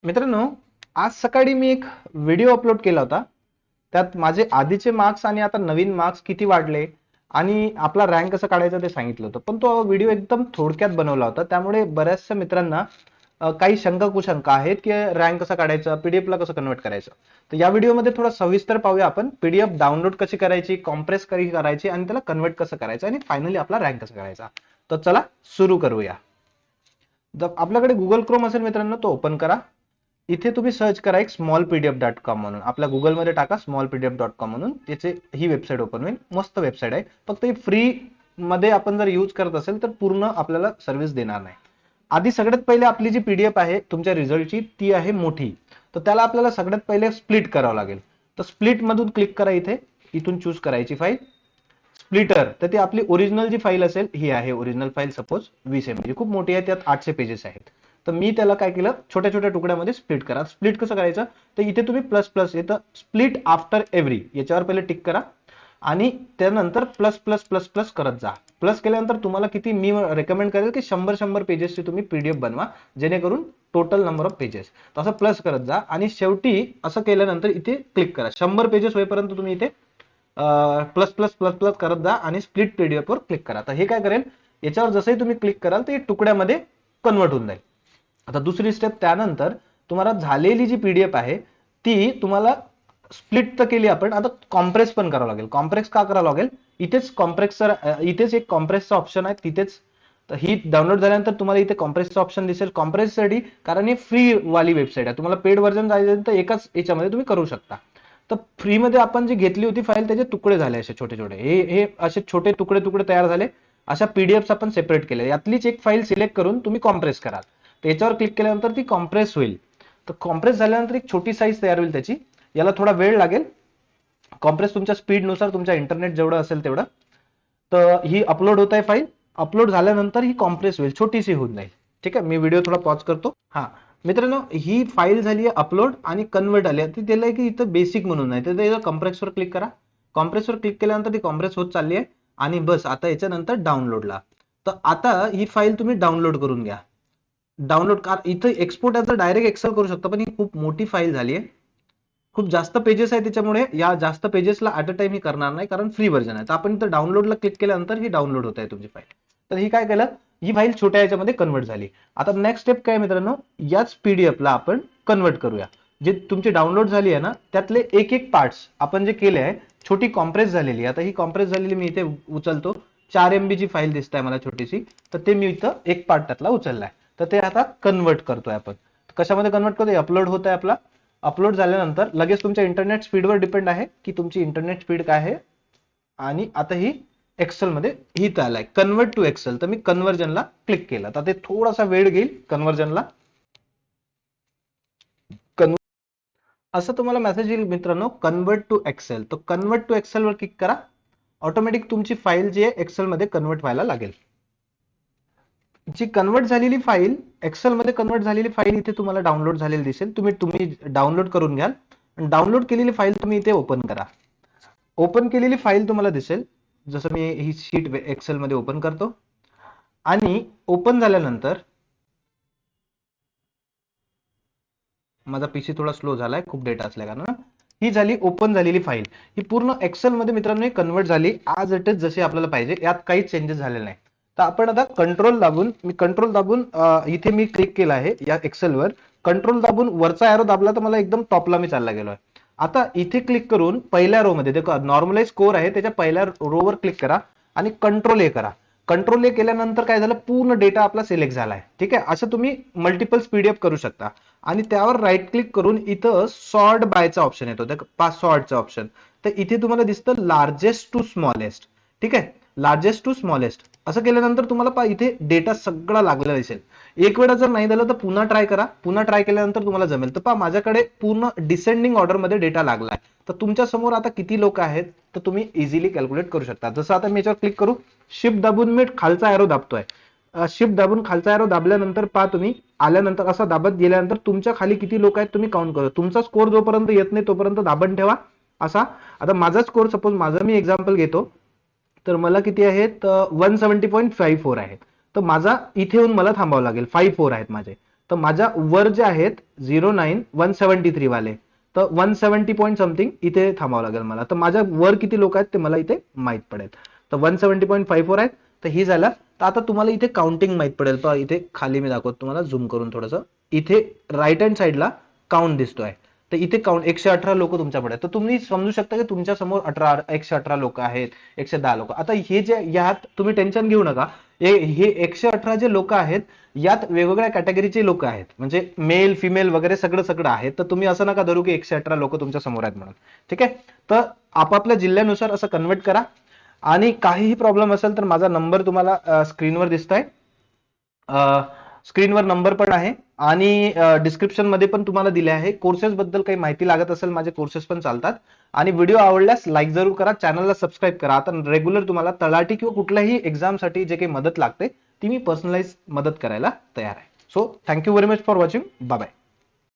मित्रांनो, आज सकाळी मी एक व्हिडिओ अपलोड केला होता. त्यात माझे आधीचे मार्क्स आणि आता नवीन मार्क्स किती वाढले आणि आपला रँक कसं काढायचं ते सांगितलं होतं. पण तो व्हिडिओ एकदम थोडक्यात बनवला होता, त्यामुळे बऱ्याचशा मित्रांना काही शंका कुशंका आहेत की रँक कसं काढायचं, पीडीएफ ला कसं कन्वर्ट करायचं. तर या व्हिडिओमध्ये थोडा सविस्तर पाहूया आपण पीडीएफ डाउनलोड कशी करायची, कॉम्प्रेस कशी करायची आणि त्याला कन्वर्ट कसं करायचं आणि फायनली आपला रँक कसा करायचा. तर चला सुरू करूया. आपल्याकडे गुगल क्रोम असेल मित्रांनो, तो ओपन करा. इथे तुम्ही सर्च करा एक smallpdf.com म्हणून. आपल्या गुगलमध्ये टाका smallpdf.com म्हणून. त्याचे ही वेबसाईट ओपन होईल. मस्त वेबसाईट आहे. फक्त ही फ्री मध्ये आपण जर यूज करत असेल तर पूर्ण आपल्याला सर्व्हिस देणार नाही. आधी सगळ्यात पहिले आपली जी पीडीएफ आहे तुमच्या रिझल्टची ती आहे मोठी. तर त्याला आपल्याला सगळ्यात पहिले स्प्लिट करावं लागेल. तर स्प्लिट मधून क्लिक करा इथे. इथून चूज करायची फाईल स्प्लिटर. तर ती आपली ओरिजिनल जी फाईल असेल ही आहे ओरिजिनल फाईल. सपोज 20 MB खूप मोठी आहे, त्यात 800 पेजेस आहेत. तर मी त्याला काय केलं, छोट्या छोट्या तुकड्यामध्ये स्प्लिट करा. स्प्लिट कसं करायचं, तर इथे तुम्ही प्लस प्लस येतं स्प्लिट आफ्टर एव्हरी, याच्यावर पहिले टिक करा आणि त्यानंतर प्लस प्लस प्लस प्लस करत जा. प्लस केल्यानंतर तुम्हाला किती, मी रेकमेंड करेल की 100 पेजेसची तुम्ही पीडीएफ बनवा, जेणेकरून टोटल नंबर ऑफ पेजेस. तसं प्लस करत जा आणि शेवटी असं केल्यानंतर इथे क्लिक करा. 100 पेजेस होईपर्यंत तुम्ही इथे प्लस प्लस प्लस प्लस करत जा आणि स्प्लिट पीडीएफ वर क्लिक करा. तर हे काय करेल, याच्यावर जसंही तुम्ही क्लिक कराल ते तुकड्यामध्ये कन्वर्ट होऊन जाईल. आता दुसरी स्टेप, त्यानंतर तुम्हाला झालेली जी पीडीएफ आहे ती तुम्हाला स्प्लिट तर केली आपण, आता कॉम्प्रेस पण करावं लागेल. कॉम्प्रेस का करावं लागेल, इथेच कॉम्प्रेसर, इथेच एक कॉम्प्रेसचा ऑप्शन आहे तिथेच. तर ही डाउनलोड झाल्यानंतर तुम्हाला इथे कॉम्प्रेसचा ऑप्शन दिसेल. कॉम्प्रेससाठी, कारण ही फ्री वाली वेबसाईट आहे, तुम्हाला पेड व्हर्जन जायचं तर एकाच याच्यामध्ये तुम्ही करू शकता. तर फ्रीमध्ये आपण जी घेतली होती फाईल त्याचे तुकडे झाले असे छोटे छोटे, हे असे छोटे तुकडे तुकडे तयार झाले. अशा पीडीएफ आपण सेपरेट केले. यातलीच एक फाईल सिलेक्ट करून तुम्ही कॉम्प्रेस कराल. त्याच्यावर क्लिक केल्यानंतर ती कॉम्प्रेस होईल. तर कॉम्प्रेस झाल्यानंतर एक छोटी साईज तयार होईल त्याची. याला थोडा वेळ लागेल. कॉम्प्रेस तुमच्या स्पीडनुसार, तुमच्या इंटरनेट जेवढं असेल तेवढं. तर ही अपलोड होत आहे फाईल. अपलोड झाल्यानंतर ही कॉम्प्रेस होईल, छोटीशी होऊन जाईल. ठीक आहे, मी व्हिडिओ थोडा पॉज करतो. हा मित्रांनो, ही फाईल झाली आहे अपलोड आणि कन्वर्ट आली आहे. ती दिलं आहे की इथं बेसिक म्हणून आहे, तर कॉम्प्रेसवर क्लिक करा. कॉम्प्रेसवर क्लिक केल्यानंतर ती कॉम्प्रेस होत चालली आहे आणि बस आता याच्यानंतर डाउनलोडला. तर आता ही फाईल तुम्ही डाउनलोड करून घ्या. डाउनलोड का इथं एक्सपोर्ट याचं डायरेक्ट एक्सेल करू शकता, पण ही खूप मोठी फाईल झाली आहे, खूप जास्त पेजेस आहे, त्याच्यामुळे या जास्त पेजेसला ऍट अ टाइम ही करणार नाही, कारण फ्री व्हर्जन आहे. तर आपण इथं डाउनलोडला क्लिक केल्यानंतर ही डाउनलोड होत आहे तुमची फाईल. तर ही काय केलं, ही फाईल छोट्या याच्यामध्ये कन्वर्ट झाली. आता नेक्स्ट स्टेप काय मित्रांनो, याच पीडीएफला आपण कन्वर्ट करूया. जे तुमची डाउनलोड झाली आहे ना, त्यातले एक एक पार्ट्स आपण जे केले आहे, छोटी कॉम्प्रेस झालेली. आता ही कॉम्प्रेस झालेली मी इथे उचलतो. 4 MB ची फाईल दिसत आहे मला छोटीशी, तर ते मी इथं एक पार्ट त्यातला उचललाय. तर ते आता कन्वर्ट करतोय आपण. कशामध्ये कन्वर्ट करतोय, अपलोड होत आहे आपला. अपलोड झाल्यानंतर लगेच तुमच्या इंटरनेट स्पीडवर डिपेंड आहे की तुमची इंटरनेट स्पीड काय आहे. आणि आता ही एक्सेल मध्ये ही आलाय कन्वर्ट टू एक्सेल. तर मी कन्व्हर्जनला क्लिक केलं. तर ते थोडासा वेळ घेईल कन्व्हर्जनला. असं तुम्हाला मेसेज येईल मित्रांनो, कन्वर्ट टू एक्सेल. तर कन्वर्ट टू एक्सेल वर क्लिक करा. ऑटोमॅटिक तुमची फाईल जी आहे एक्सेल मध्ये कन्वर्ट व्हायला लागेल. जी कन्वर्ट झालेली फाईल, एक्सेल मध्ये कन्वर्ट झालेली फाईल इथे तुम्हाला डाउनलोड झालेली दिसेल. तुम्ही डाउनलोड करून घ्याल. डाउनलोड केलेली फाईल तुम्ही इथे ओपन करा. ओपन केलेली फाईल तुम्हाला दिसेल. जसं मी ही शीट एक्सेल मध्ये ओपन करतो आणि ओपन झाल्यानंतर, माझा पीसी थोडा स्लो झालाय खूप डेटा असल्या कारण. ही झाली ओपन झालेली फाईल. ही पूर्ण एक्सेल मध्ये मित्रांनो कन्वर्ट झाली आज इट इज, जशी आपल्याला पाहिजे. यात काही चेंजेस झालेले नाही. तर आपण आता कंट्रोल दाबून इथे मी क्लिक केलं आहे या एक्सेलवर. कंट्रोल दाबून वरचा एरो दाबला तर मला एकदम टॉपला मी चालला गेलोय. आता इथे क्लिक करून पहिल्या रो मध्ये नॉर्मलाइज स्कोर आहे, त्याच्या पहिल्या रोवर क्लिक करा आणि कंट्रोल ए करा. कंट्रोल ए केल्यानंतर काय झालं, पूर्ण डेटा आपला सिलेक्ट झालाय. ठीक आहे, असं तुम्ही मल्टिपल पीडीएफ करू शकता. आणि त्यावर राईट क्लिक करून इथं सॉर्ट बायचा ऑप्शन येतो, पाच सॉर्टचा ऑप्शन. तर इथे तुम्हाला दिसतं लार्जेस्ट टू स्मॉलेस्ट. ठीक आहे, लार्जेस्ट टू स्मॉलेस्ट असं केल्यानंतर तुम्हाला इथे डेटा सगळा लागलेला दिसेल. एक वेळा जर नाही झालं तर पुन्हा ट्राय करा. पुन्हा ट्राय केल्यानंतर तुम्हाला जमेल. तर पहा माझ्याकडे पूर्ण डिसेंडिंग ऑर्डर मध्ये डेटा लागलाय. तर तुमच्या समोर आता किती लोक आहेत तर तुम्ही इझिली कॅल्क्युलेट करू शकता. जसं आता मी याच्यावर क्लिक करू, शिफ्ट दाबून मी खालचा एरो दाबतोय. शिफ्ट दाबून खालचा एरो दाबल्यानंतर पहा तुम्ही आल्यानंतर असं दाबत गेल्यानंतर तुमच्या खाली किती लोक आहेत तुम्ही काउंट करा. तुमचा स्कोर जोपर्यंत येत नाही तोपर्यंत दाबून ठेवा असा. आता माझा स्कोर, सपोज माझा मी एक्झाम्पल घेतो, तर मला किती आहेत 170.54 आहेत. तर माझा इथे येऊन मला थांबावं लागेल, 54 आहेत माझे. तर माझ्या वर जे आहेत 09,173 वाले, तर 170 पॉईंट समथिंग इथे थांबावं लागेल मला. तर माझ्या वर किती लोक आहेत ते मला इथे माहित पडेल. तर 170.54 आहेत. तर ही झालं. तर आता तुम्हाला इथे काउंटिंग माहित पडेल. तर इथे खाली मी दाखवतो तुम्हाला झूम करून थोडंसं. इथे राईट हँड साईडला काउंट दिसतोय. तर इथे काउंट 118 लोक तुमच्याकडे आहेत. तर तुम्ही समजू शकता की तुमच्या समोर 118 लोक आहेत, 110 लोक. आता हे जे यात तुम्ही टेन्शन घेऊ नका. हे 118 जे लोक आहेत यात वेगवेगळ्या कॅटेगरीचे लोक आहेत, म्हणजे मेल फिमेल वगैरे सगळं सगळं आहेत. तर तुम्ही असं नका धरू की 118 लोक तुमच्या समोर आहेत म्हणून. ठीक आहे. तर आपापल्या जिल्ह्यानुसार असं कन्वर्ट करा. आणि काहीही प्रॉब्लेम असेल तर माझा नंबर तुम्हाला स्क्रीनवर दिसतोय. स्क्रीनवर नंबर पण आहे आणि डिस्क्रिप्शन मध्ये पण तुम्हाला दिले आहे. कोर्सेस बद्दल काही माहिती लागत असेल, माझे कोर्सेस पण चालतात. आणि व्हिडिओ आवडल्यास लाईक जरूर करा, चॅनलला सबस्क्राईब करा. आता रेग्युलर तुम्हाला तलाठी किंवा कुठल्याही एक्झामसाठी जे काही मदत लागते ती मी पर्सनलाइज मदत करायला तयार आहे. So thank you very much for watching. Bye bye.